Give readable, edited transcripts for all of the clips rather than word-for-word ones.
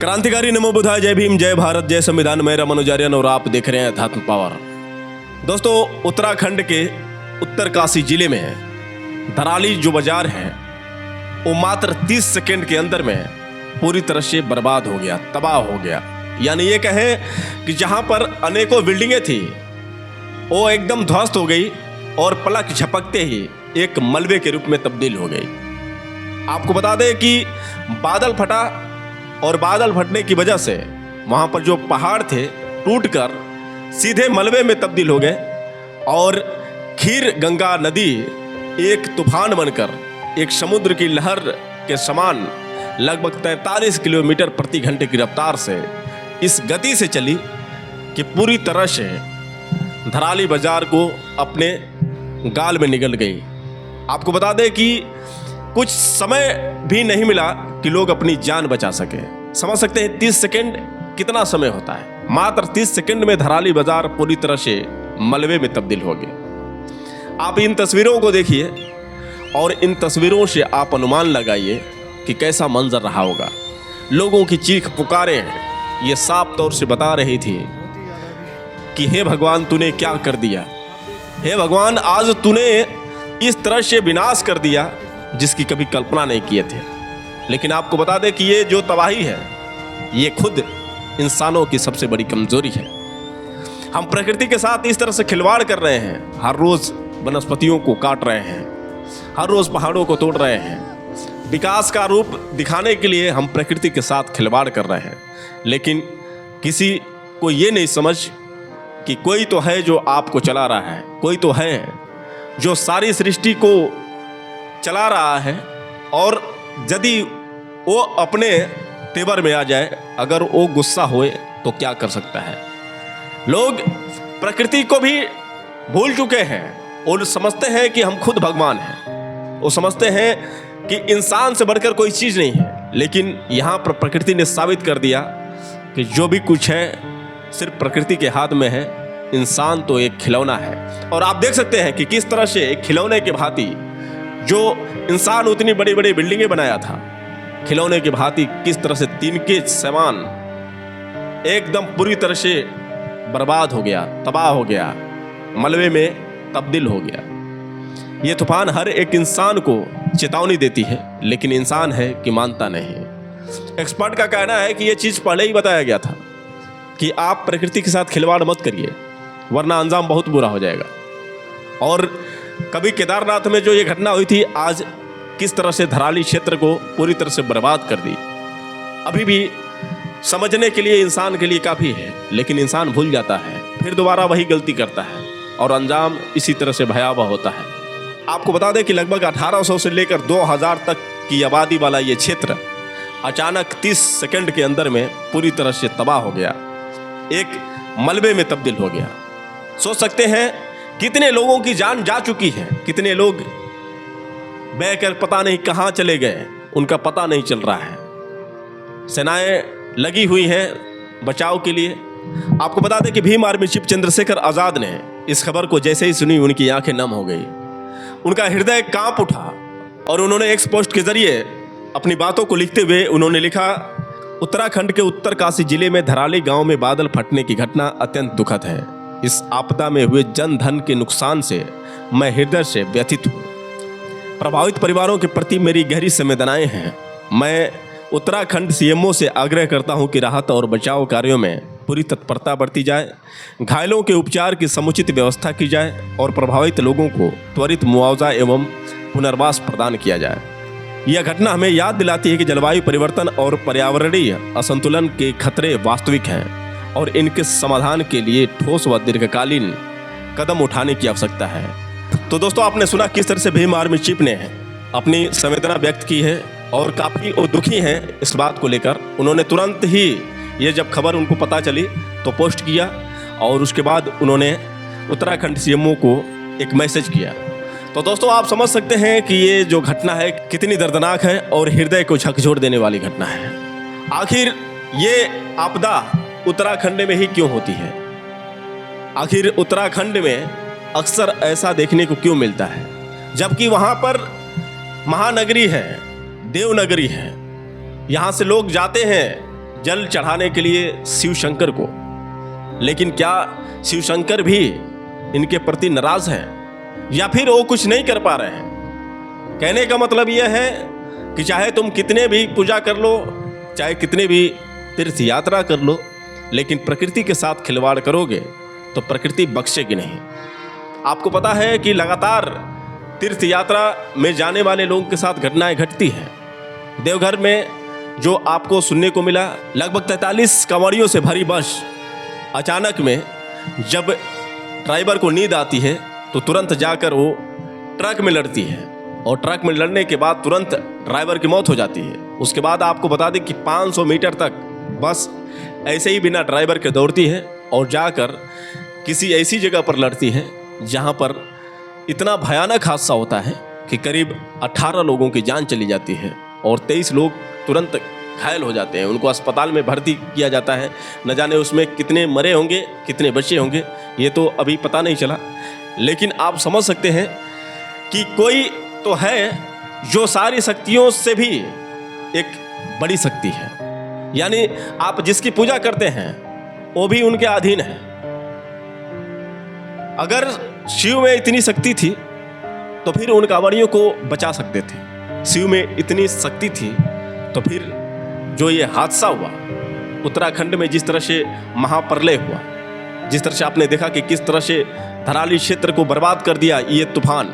क्रांतिकारी नमो बुद्धाय, जय भीम, जय भारत, जय संविधान। मैं रमन उजारियन और आप देख रहे हैं अध्यात्म पावर। दोस्तों, उत्तराखंड के उत्तरकाशी जिले में धराली जो बाजार है वो मात्र 30 सेकंड के अंदर में पूरी तरह से बर्बाद हो गया, तबाह हो गया। यानी ये कहें कि जहां पर अनेकों बिल्डिंगें थी वो एकदम ध्वस्त हो गई और पलक झपकते ही एक मलबे के रूप में तब्दील हो गई। आपको बता दें कि बादल फटा और बादल फटने की वजह से वहाँ पर जो पहाड़ थे टूटकर सीधे मलबे में तब्दील हो गए और खीर गंगा नदी एक तूफान बनकर एक समुद्र की लहर के समान लगभग 43 किलोमीटर प्रति घंटे की रफ्तार से इस गति से चली कि पूरी तरह से धराली बाजार को अपने गाल में निगल गई। आपको बता दें कि कुछ समय भी नहीं मिला कि लोग अपनी जान बचा सके। समझ सकते हैं 30 सेकंड कितना समय होता है। मात्र 30 सेकंड में धराली बाजार पूरी तरह से मलबे में तब्दील हो गए। आप इन तस्वीरों को देखिए और इन तस्वीरों से आप अनुमान लगाइए कि कैसा मंजर रहा होगा। लोगों की चीख पुकारें ये साफ तौर से बता रही थी कि हे भगवान, तूने क्या कर दिया। हे भगवान, आज तूने इस तरह से विनाश कर दिया जिसकी कभी कल्पना नहीं किए थे। लेकिन आपको बता दें कि ये जो तबाही है ये खुद इंसानों की सबसे बड़ी कमजोरी है। हम प्रकृति के साथ इस तरह से खिलवाड़ कर रहे हैं। हर रोज वनस्पतियों को काट रहे हैं, हर रोज पहाड़ों को तोड़ रहे हैं। विकास का रूप दिखाने के लिए हम प्रकृति के साथ खिलवाड़ कर रहे हैं। लेकिन किसी को ये नहीं समझ कि कोई तो है जो आपको चला रहा है, कोई तो है जो सारी सृष्टि को चला रहा है। और यदि वो अपने तेवर में आ जाए, अगर वो गुस्सा होए तो क्या कर सकता है। लोग प्रकृति को भी भूल चुके हैं और समझते हैं कि हम खुद भगवान हैं। वो समझते हैं कि इंसान से बढ़कर कोई चीज़ नहीं है। लेकिन यहाँ पर प्रकृति ने साबित कर दिया कि जो भी कुछ है सिर्फ प्रकृति के हाथ में है। इंसान तो एक खिलौना है। और आप देख सकते हैं कि किस तरह से एक खिलौने के भांति जो इंसान उतनी बड़ी बड़ी बिल्डिंगें बनाया था, खिलौने की भांति किस तरह से तिनके समान एकदम पूरी तरह से बर्बाद हो गया, तबाह हो गया, मलबे में तब्दील हो गया। ये तूफान हर एक इंसान को चेतावनी देती है, लेकिन इंसान है कि मानता नहीं। एक्सपर्ट का कहना है कि ये चीज़ पहले ही बताया गया था कि आप प्रकृति के साथ खिलवाड़ मत करिए वरना अंजाम बहुत बुरा हो जाएगा। और कभी केदारनाथ में जो ये घटना हुई थी, आज किस तरह से धराली क्षेत्र को पूरी तरह से बर्बाद कर दी। अभी भी समझने के लिए इंसान के लिए काफ़ी है, लेकिन इंसान भूल जाता है, फिर दोबारा वही गलती करता है और अंजाम इसी तरह से भयावह होता है। आपको बता दें कि लगभग 1800 से लेकर 2000 तक की आबादी वाला ये क्षेत्र अचानक 30 सेकंड के अंदर में पूरी तरह से तबाह हो गया, एक मलबे में तब्दील हो गया। सोच सकते हैं कितने लोगों की जान जा चुकी है, कितने लोग बहकर पता नहीं कहाँ चले गए, उनका पता नहीं चल रहा है। सेनाएं लगी हुई हैं बचाव के लिए। आपको बता दें कि भीम आर्मी चीफ चंद्रशेखर आज़ाद ने इस खबर को जैसे ही सुनी उनकी आंखें नम हो गई, उनका हृदय कांप उठा और उन्होंने एक पोस्ट के जरिए अपनी बातों को लिखते हुए उन्होंने लिखा, उत्तराखंड के उत्तरकाशी जिले में धराली गांव में बादल फटने की घटना अत्यंत दुखद है। इस आपदा में हुए जन धन के नुकसान से मैं हृदय से व्यथित हूँ। प्रभावित परिवारों के प्रति मेरी गहरी संवेदनाएं हैं। मैं उत्तराखंड सीएमओ से आग्रह करता हूं कि राहत और बचाव कार्यों में पूरी तत्परता बरती जाए, घायलों के उपचार की समुचित व्यवस्था की जाए और प्रभावित लोगों को त्वरित मुआवजा एवं पुनर्वास प्रदान किया जाए। यह घटना हमें याद दिलाती है कि जलवायु परिवर्तन और पर्यावरणीय असंतुलन के खतरे वास्तविक हैं और इनके समाधान के लिए ठोस व दीर्घकालीन कदम उठाने की आवश्यकता है। तो दोस्तों, आपने सुना किस तरह से भीम आर्मी चीफ ने अपनी संवेदना व्यक्त की है और काफ़ी वो दुखी हैं इस बात को लेकर। उन्होंने तुरंत ही ये जब खबर उनको पता चली तो पोस्ट किया और उसके बाद उन्होंने उत्तराखंड सीएमओ को एक मैसेज किया। तो दोस्तों, आप समझ सकते हैं कि ये जो घटना है कितनी दर्दनाक है और हृदय को झकझोर देने वाली घटना है। आखिर ये आपदा उत्तराखंड में ही क्यों होती है? आखिर उत्तराखंड में अक्सर ऐसा देखने को क्यों मिलता है, जबकि वहाँ पर महानगरी है, देवनगरी है, यहाँ से लोग जाते हैं जल चढ़ाने के लिए शिव शंकर को, लेकिन क्या शिव शंकर भी इनके प्रति नाराज हैं या फिर वो कुछ नहीं कर पा रहे हैं? कहने का मतलब यह है कि चाहे तुम कितने भी पूजा कर लो, चाहे कितने भी तीर्थ यात्रा कर लो, लेकिन प्रकृति के साथ खिलवाड़ करोगे तो प्रकृति बख्शेगी नहीं। आपको पता है कि लगातार तीर्थ यात्रा में जाने वाले लोगों के साथ घटनाएं घटती हैं। देवघर में जो आपको सुनने को मिला, लगभग 43 कांवड़ियों से भरी बस अचानक में जब ड्राइवर को नींद आती है तो तुरंत जाकर वो ट्रक में लड़ती है, और ट्रक में लड़ने के बाद तुरंत ड्राइवर की मौत हो जाती है। उसके बाद आपको बता दें कि 500 मीटर तक बस ऐसे ही बिना ड्राइवर के दौड़ती है और जाकर किसी ऐसी जगह पर लड़ती है जहां पर इतना भयानक हादसा होता है कि करीब 18 लोगों की जान चली जाती है और 23 लोग तुरंत घायल हो जाते हैं। उनको अस्पताल में भर्ती किया जाता है। न जाने उसमें कितने मरे होंगे, कितने बचे होंगे, ये तो अभी पता नहीं चला। लेकिन आप समझ सकते हैं कि कोई तो है जो सारी शक्तियों से भी एक बड़ी शक्ति है, यानी आप जिसकी पूजा करते हैं वो भी उनके अधीन है। अगर शिव में इतनी शक्ति थी तो फिर उन कांवड़ियों को बचा सकते थे। शिव में इतनी शक्ति थी तो फिर जो ये हादसा हुआ उत्तराखंड में, जिस तरह से महाप्रलय हुआ, जिस तरह से आपने देखा कि किस तरह से धराली क्षेत्र को बर्बाद कर दिया ये तूफान,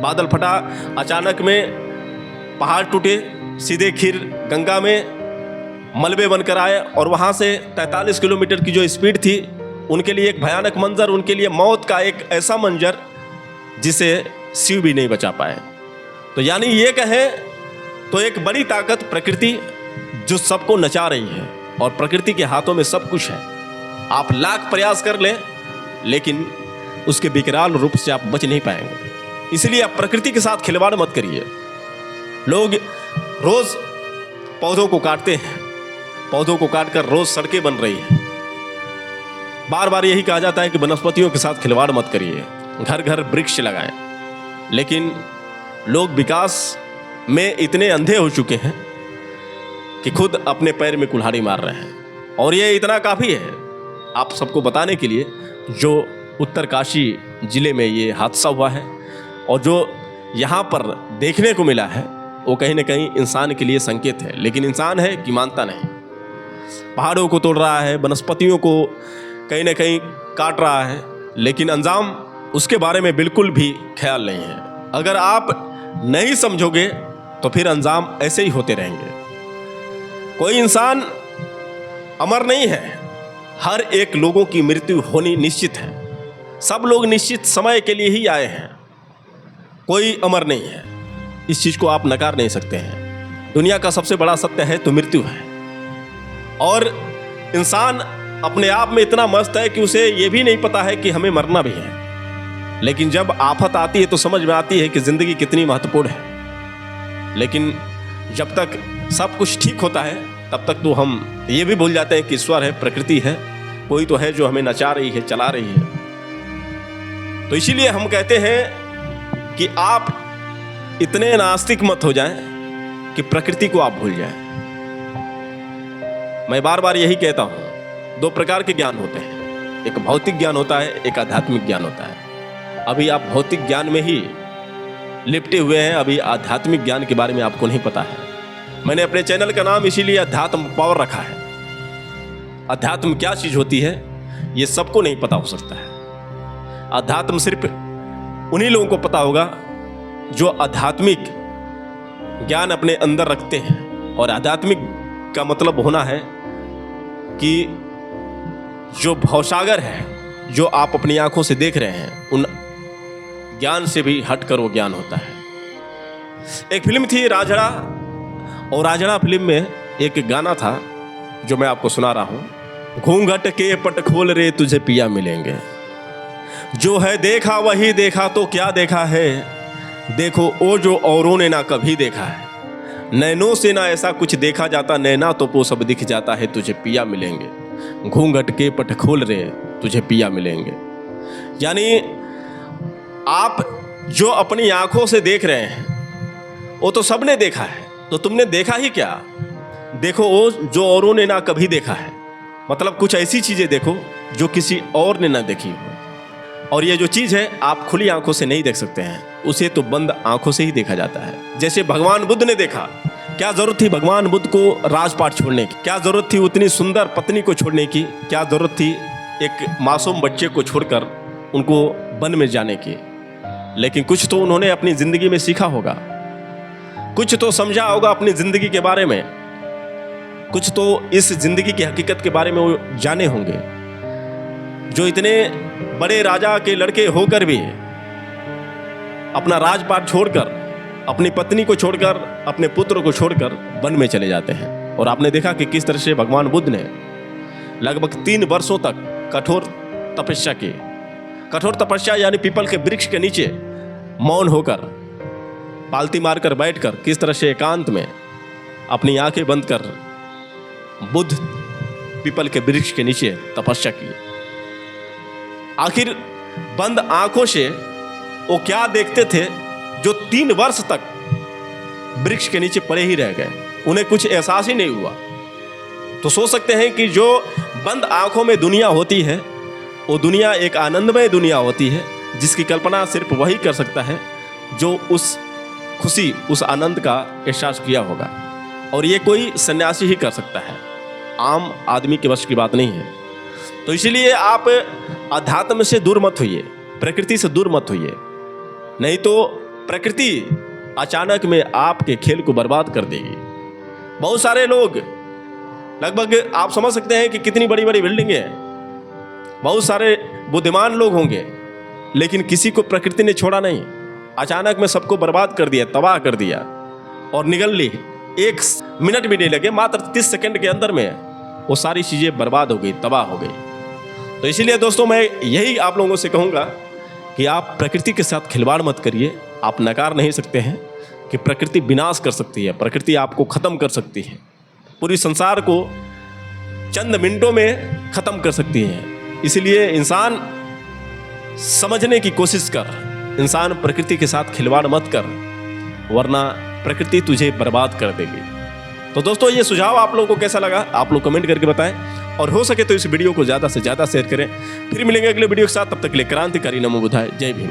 बादल फटा, अचानक में पहाड़ टूटे, सीधे खीर गंगा में मलबे बनकर आए, और वहाँ से 43 किलोमीटर की जो स्पीड थी उनके लिए एक भयानक मंजर, उनके लिए मौत का एक ऐसा मंजर जिसे शिव भी नहीं बचा पाए। तो यानी ये कहें तो एक बड़ी ताकत प्रकृति जो सबको नचा रही है, और प्रकृति के हाथों में सब कुछ है। आप लाख प्रयास कर लें लेकिन उसके विकराल रूप से आप बच नहीं पाएंगे। इसलिए आप प्रकृति के साथ खिलवाड़ मत करिए। लोग रोज पौधों को काटते हैं, पौधों को काटकर रोज सड़कें बन रही हैं। बार बार यही कहा जाता है कि वनस्पतियों के साथ खिलवाड़ मत करिए, घर घर वृक्ष लगाएं। लेकिन लोग विकास में इतने अंधे हो चुके हैं कि खुद अपने पैर में कुल्हाड़ी मार रहे हैं। और ये इतना काफ़ी है आप सबको बताने के लिए जो उत्तरकाशी जिले में ये हादसा हुआ है और जो यहाँ पर देखने को मिला है, वो कहीं ना कहीं इंसान के लिए संकेत है। लेकिन इंसान है कि मानता नहीं, पहाड़ों को तोड़ रहा है, वनस्पतियों को कहीं ना कहीं काट रहा है, लेकिन अंजाम उसके बारे में बिल्कुल भी ख्याल नहीं है। अगर आप नहीं समझोगे तो फिर अंजाम ऐसे ही होते रहेंगे। कोई इंसान अमर नहीं है, हर एक लोगों की मृत्यु होनी निश्चित है। सब लोग निश्चित समय के लिए ही आए हैं, कोई अमर नहीं है। इस चीज़ को आप नकार नहीं सकते हैं। दुनिया का सबसे बड़ा सत्य है तो मृत्यु है। और इंसान अपने आप में इतना मस्त है कि उसे ये भी नहीं पता है कि हमें मरना भी है। लेकिन जब आफत आती है तो समझ में आती है कि ज़िंदगी कितनी महत्वपूर्ण है। लेकिन जब तक सब कुछ ठीक होता है तब तक तो हम ये भी भूल जाते हैं कि ईश्वर है, प्रकृति है, कोई तो है जो हमें नचा रही है, चला रही है। तो इसीलिए हम कहते हैं कि आप इतने नास्तिक मत हो जाएं कि प्रकृति को आप भूल जाएं। मैं बार बार यही कहता हूं, दो प्रकार के ज्ञान होते हैं, एक भौतिक ज्ञान होता है, एक आध्यात्मिक ज्ञान होता है। अभी आप भौतिक ज्ञान में ही लिपटे हुए हैं, अभी आध्यात्मिक ज्ञान के बारे में आपको नहीं पता है। मैंने अपने चैनल का नाम इसीलिए अध्यात्म पावर रखा है। अध्यात्म क्या चीज होती है ये सबको नहीं पता हो सकता है। अध्यात्म सिर्फ उन्हीं लोगों को पता होगा जो आध्यात्मिक ज्ञान अपने अंदर रखते हैं। और आध्यात्मिक का मतलब होना है कि जो भवसागर है, जो आप अपनी आंखों से देख रहे हैं, उन ज्ञान से भी हटकर वो ज्ञान होता है। एक फिल्म थी राजड़ा, और राजड़ा फिल्म में एक गाना था जो मैं आपको सुना रहा हूं। घूंघट के पट खोल रे तुझे पिया मिलेंगे, जो है देखा वही देखा तो क्या देखा है, देखो वो जो औरों ने ना कभी देखा है, नैनों से ना ऐसा कुछ देखा जाता, नैना तो वो सब दिख जाता है, तुझे पिया मिलेंगे। घूंघट के पट खोल रे तुझे पिया मिलेंगे। यानी आप जो अपनी आंखों से देख रहे हैं वो तो सबने देखा है, तो तुमने देखा ही क्या? देखो वो जो औरों ने ना कभी देखा है, मतलब कुछ ऐसी चीजें देखो जो किसी और ने ना देखी हो। और ये जो चीज है आप खुली आंखों से नहीं देख सकते हैं, उसे तो बंद आंखों से ही देखा जाता है। जैसे भगवान बुद्ध ने देखा, क्या जरूरत थी भगवान बुद्ध को राजपाट छोड़ने की, क्या जरूरत थी उतनी सुंदर पत्नी को छोड़ने की, क्या जरूरत थी एक मासूम बच्चे को छोड़कर उनको वन में जाने की। लेकिन कुछ तो उन्होंने अपनी जिंदगी में सीखा होगा, कुछ तो समझा होगा अपनी जिंदगी के बारे में, कुछ तो इस जिंदगी की हकीकत के बारे में वो जाने होंगे। जो इतने बड़े राजा के लड़के होकर भी अपना राजपाट छोड़कर, अपनी पत्नी को छोड़कर, अपने पुत्र को छोड़कर वन में चले जाते हैं। और आपने देखा कि किस तरह से भगवान बुद्ध ने लगभग 3 वर्षों तक कठोर तपस्या की। कठोर तपस्या यानी पीपल के वृक्ष के नीचे मौन होकर, पालती मारकर बैठकर, किस तरह से एकांत में अपनी आंखें बंद कर बुद्ध पीपल के वृक्ष के नीचे तपस्या की। आखिर बंद आंखों से वो क्या देखते थे जो 3 वर्ष तक वृक्ष के नीचे पड़े ही रह गए, उन्हें कुछ एहसास ही नहीं हुआ। तो सोच सकते हैं कि जो बंद आंखों में दुनिया होती है वो दुनिया एक आनंदमय दुनिया होती है, जिसकी कल्पना सिर्फ वही कर सकता है जो उस खुशी, उस आनंद का एहसास किया होगा। और ये कोई सन्यासी ही कर सकता है, आम आदमी के वश की बात नहीं है। तो इसीलिए आप अध्यात्म से दूर मत होइए, प्रकृति से दूर मत होइए, नहीं तो प्रकृति अचानक में आपके खेल को बर्बाद कर देगी। बहुत सारे लोग, लगभग आप समझ सकते हैं कि कितनी बड़ी बड़ी बिल्डिंगें हैं, बहुत सारे बुद्धिमान लोग होंगे, लेकिन किसी को प्रकृति ने छोड़ा नहीं। अचानक में सबको बर्बाद कर दिया, तबाह कर दिया और निगल ली। 1 मिनट भी नहीं लगे, मात्र 30 सेकंड के अंदर में वो सारी चीज़ें बर्बाद हो गई, तबाह हो गई। तो इसीलिए दोस्तों मैं यही आप लोगों से कहूँगा कि आप प्रकृति के साथ खिलवाड़ मत करिए। आप नकार नहीं सकते हैं कि प्रकृति विनाश कर सकती है, प्रकृति आपको ख़त्म कर सकती है, पूरी संसार को चंद मिनटों में ख़त्म कर सकती है। इसलिए इंसान समझने की कोशिश कर, इंसान प्रकृति के साथ खिलवाड़ मत कर, वरना प्रकृति तुझे बर्बाद कर देगी। तो दोस्तों ये सुझाव आप लोगों को कैसा लगा आप लोग कमेंट करके बताएं, और हो सके तो इस वीडियो को ज़्यादा से ज़्यादा शेयर करें। फिर मिलेंगे अगले वीडियो के साथ, तब तक के लिए क्रांतिकारी नमो बुद्धाय, जय भीम।